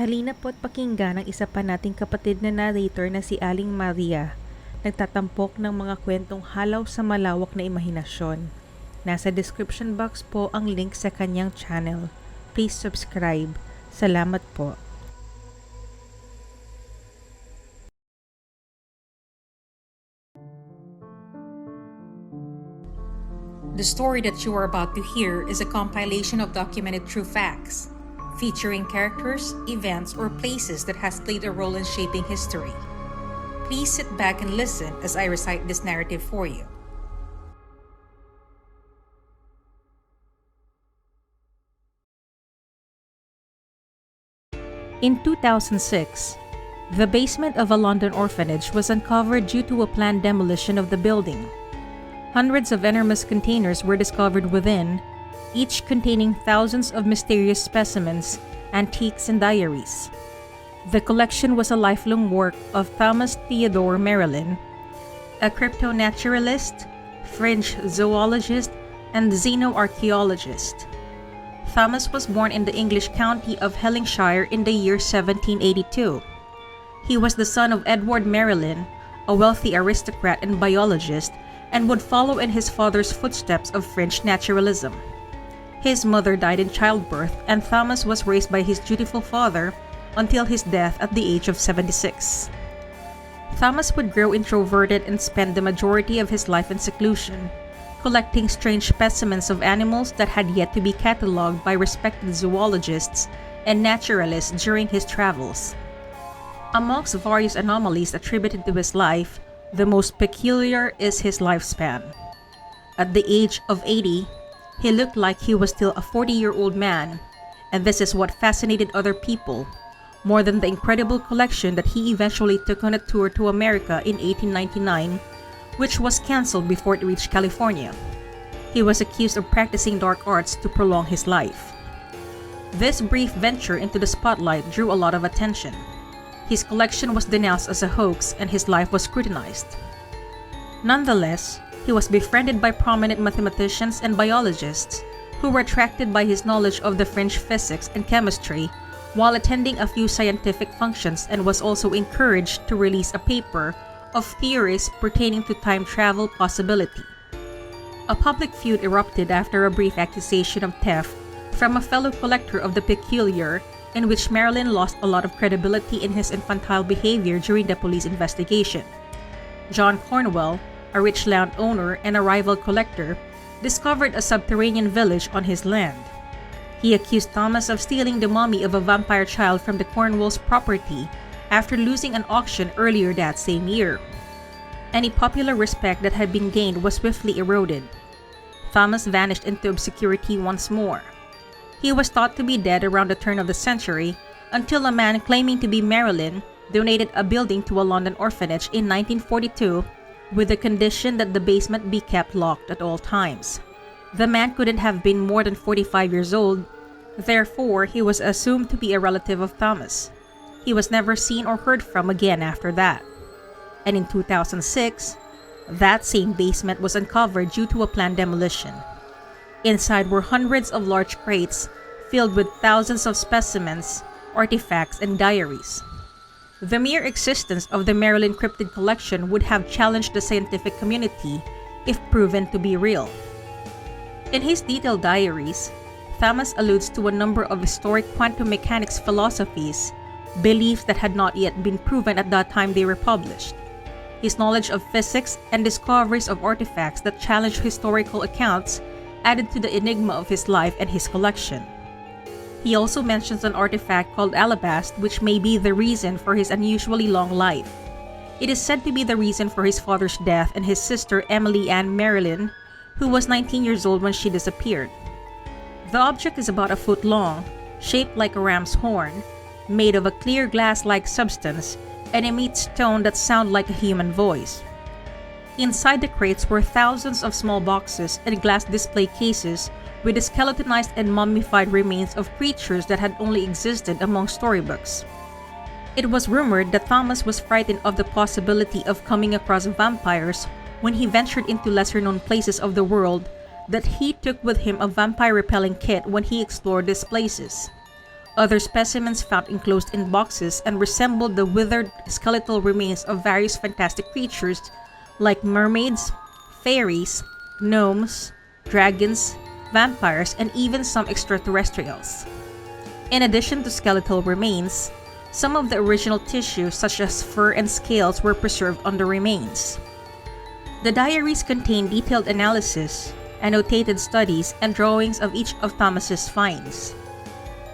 Halina po't pakinggan ang isa pa nating kapatid na narrator na si Aling Maria, nagtatampok ng mga kwentong halaw sa malawak na imahinasyon. Nasa description box po ang link sa kanyang channel. Please subscribe. Salamat po. The story that you are about to hear is a compilation of documented true facts, featuring characters, events, or places that has played a role in shaping history. Please sit back and listen as I recite this narrative for you. In 2006, the basement of a London orphanage was uncovered due to a planned demolition of the building. Hundreds of enormous containers were discovered within, each containing thousands of mysterious specimens, antiques, and diaries. The collection was a lifelong work of Thomas Theodore Merrylin, a cryptonaturalist, French zoologist, and xenoarchaeologist. Thomas was born in the English county of Hellingshire in the year 1782. He was the son of Edward Merrylin, a wealthy aristocrat and biologist, and would follow in his father's footsteps of French naturalism. His mother died in childbirth, and Thomas was raised by his dutiful father until his death at the age of 76. Thomas would grow introverted and spend the majority of his life in seclusion, collecting strange specimens of animals that had yet to be catalogued by respected zoologists and naturalists during his travels. Amongst various anomalies attributed to his life, the most peculiar is his lifespan. At the age of 80, he looked like he was still a 40-year-old man, and this is what fascinated other people, more than the incredible collection that he eventually took on a tour to America in 1899, which was cancelled before it reached California. He was accused of practicing dark arts to prolong his life. This brief venture into the spotlight drew a lot of attention. His collection was denounced as a hoax and his life was scrutinized. Nonetheless, he was befriended by prominent mathematicians and biologists who were attracted by his knowledge of the French physics and chemistry while attending a few scientific functions, and was also encouraged to release a paper of theories pertaining to time travel possibility. A public feud erupted after a brief accusation of theft from a fellow collector of the peculiar, in which Merrylin lost a lot of credibility in his infantile behavior during the police investigation. John Cornwell, a rich landowner and a rival collector, discovered a subterranean village on his land. He accused Thomas of stealing the mummy of a vampire child from the Cornwell's property after losing an auction earlier that same year. Any popular respect that had been gained was swiftly eroded. Thomas vanished into obscurity once more. He was thought to be dead around the turn of the century until a man claiming to be Merrylin donated a building to a London orphanage in 1942 with the condition that the basement be kept locked at all times. The man couldn't have been more than 45 years old, therefore he was assumed to be a relative of Thomas. He was never seen or heard from again after that. And in 2006, that same basement was uncovered due to a planned demolition. Inside were hundreds of large crates filled with thousands of specimens, artifacts, and diaries. The mere existence of the Merrylin cryptid collection would have challenged the scientific community if proven to be real. In his detailed diaries, Thomas alludes to a number of historic quantum mechanics philosophies, beliefs that had not yet been proven at that time they were published. His knowledge of physics and discoveries of artifacts that challenged historical accounts added to the enigma of his life and his collection. He also mentions an artifact called alabast, which may be the reason for his unusually long life. It is said to be the reason for his father's death and his sister Emily Ann Merrylin, who was 19 years old when she disappeared. The object is about a foot long, shaped like a ram's horn, made of a clear glass-like substance, and emits tones that sound like a human voice. Inside the crates were thousands of small boxes and glass display cases with the skeletonized and mummified remains of creatures that had only existed among storybooks. It was rumored that Thomas was frightened of the possibility of coming across vampires when he ventured into lesser-known places of the world, that he took with him a vampire-repelling kit when he explored these places. Other specimens found enclosed in boxes and resembled the withered skeletal remains of various fantastic creatures like mermaids, fairies, gnomes, dragons, vampires, and even some extraterrestrials. In addition to skeletal remains, some of the original tissue, such as fur and scales, were preserved on the remains. The diaries contain detailed analysis, annotated studies, and drawings of each of Thomas's finds.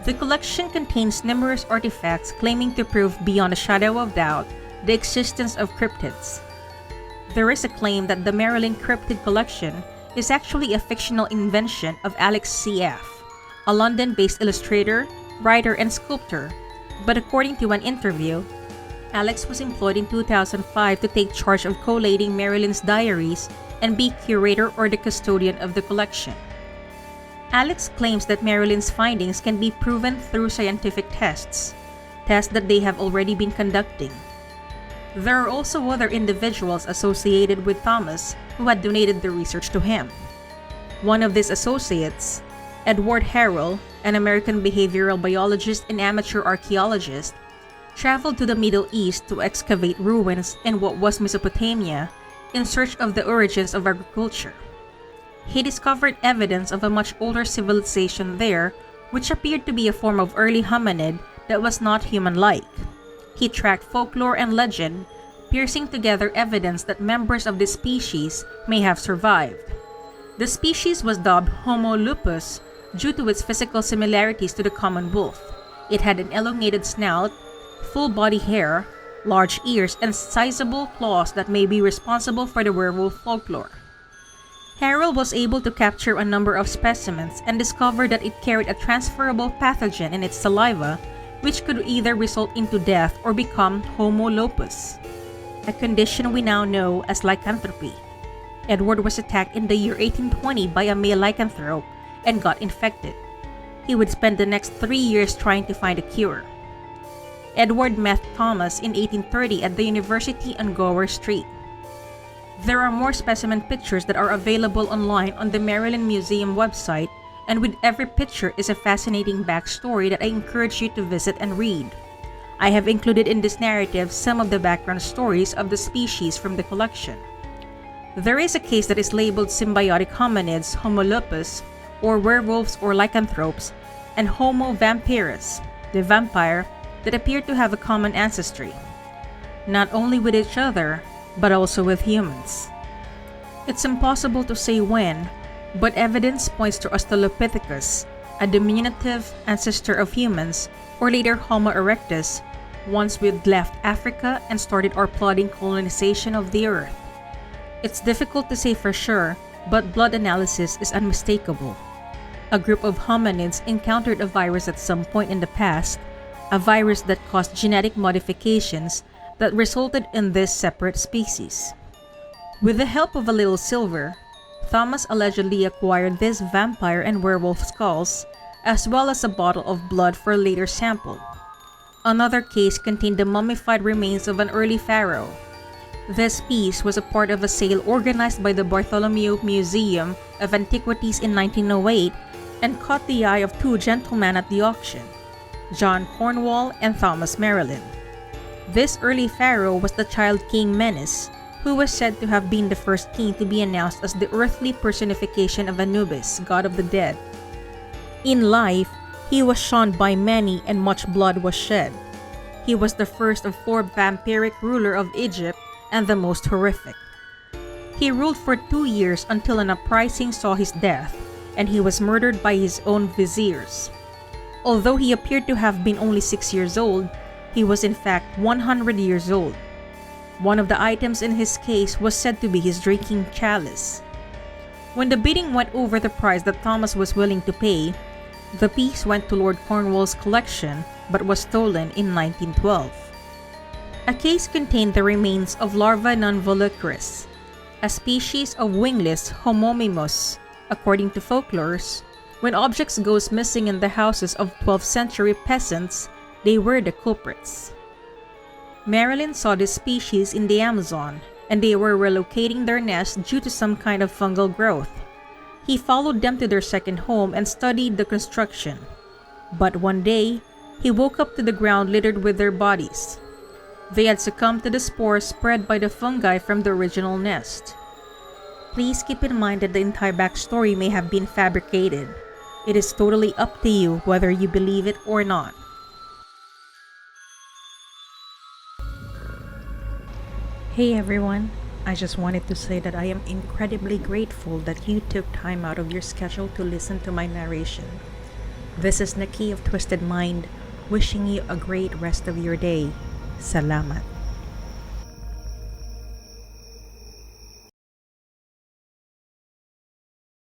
The collection contains numerous artifacts claiming to prove beyond a shadow of doubt the existence of cryptids. There is a claim that the Merrylin Cryptid Collection is actually a fictional invention of Alex C.F., a London-based illustrator, writer, and sculptor, but according to an interview, Alex was employed in 2005 to take charge of collating Merrylin's diaries and be curator or the custodian of the collection. Alex claims that Merrylin's findings can be proven through scientific tests that they have already been conducting. There are also other individuals associated with Thomas who had donated the research to him. One of these associates, Edward Herrell, an American behavioral biologist and amateur archaeologist, traveled to the Middle East to excavate ruins in what was Mesopotamia in search of the origins of agriculture. He discovered evidence of a much older civilization there, which appeared to be a form of early hominid that was not human-like. He tracked folklore and legend, piecing together evidence that members of this species may have survived. The species was dubbed Homo lupus due to its physical similarities to the common wolf. It had an elongated snout, full body hair, large ears, and sizable claws that may be responsible for the werewolf folklore. Herrell was able to capture a number of specimens and discovered that it carried a transferable pathogen in its saliva, which could either result into death or become Homo lupus, a condition we now know as lycanthropy. Edward was attacked in the year 1820 by a male lycanthrope and got infected. He would spend the next 3 years trying to find a cure. Edward met Thomas in 1830 at the University on Gower Street. There are more specimen pictures that are available online on the Merrylin Museum website, and with every picture is a fascinating backstory that I encourage you to visit and read. I have included in this narrative some of the background stories of the species from the collection. There is a case that is labeled symbiotic hominids, Homo lupus, or werewolves or lycanthropes, and Homo vampirus, the vampire, that appear to have a common ancestry, not only with each other, but also with humans. It's impossible to say when, but evidence points to Australopithecus, a diminutive ancestor of humans, or later Homo erectus, once we'd left Africa and started our plodding colonization of the earth. It's difficult to say for sure, but blood analysis is unmistakable. A group of hominids encountered a virus at some point in the past, a virus that caused genetic modifications that resulted in this separate species. With the help of a little silver, Thomas allegedly acquired this vampire and werewolf skulls, as well as a bottle of blood for a later sample. Another case contained the mummified remains of an early pharaoh. This piece was a part of a sale organized by the Bartholomew Museum of Antiquities in 1908 and caught the eye of two gentlemen at the auction, John Cornwall and Thomas Merrylin. This early pharaoh was the child king Menes, who was said to have been the first king to be announced as the earthly personification of Anubis, god of the dead. In life, he was shunned by many and much blood was shed. He was the first of 4 vampiric rulers of Egypt and the most horrific. He ruled for 2 years until an uprising saw his death, and he was murdered by his own viziers. Although he appeared to have been only 6 years old, he was in fact 100 years old. One of the items in his case was said to be his drinking chalice. When the bidding went over the price that Thomas was willing to pay, the piece went to Lord Cornwall's collection but was stolen in 1912. A case contained the remains of Larvae non-volucris, a species of wingless Homomimus. According to folklores, when objects goes missing in the houses of 12th century peasants, they were the culprits. Merrylin saw this species in the Amazon, and they were relocating their nest due to some kind of fungal growth. He followed them to their second home and studied the construction. But one day, he woke up to the ground littered with their bodies. They had succumbed to the spores spread by the fungi from the original nest. Please keep in mind that the entire backstory may have been fabricated. It is totally up to you whether you believe it or not. Hey everyone, I just wanted to say that I am incredibly grateful that you took time out of your schedule to listen to my narration. This is Nikki of Twisted Mind, wishing you a great rest of your day. Salamat.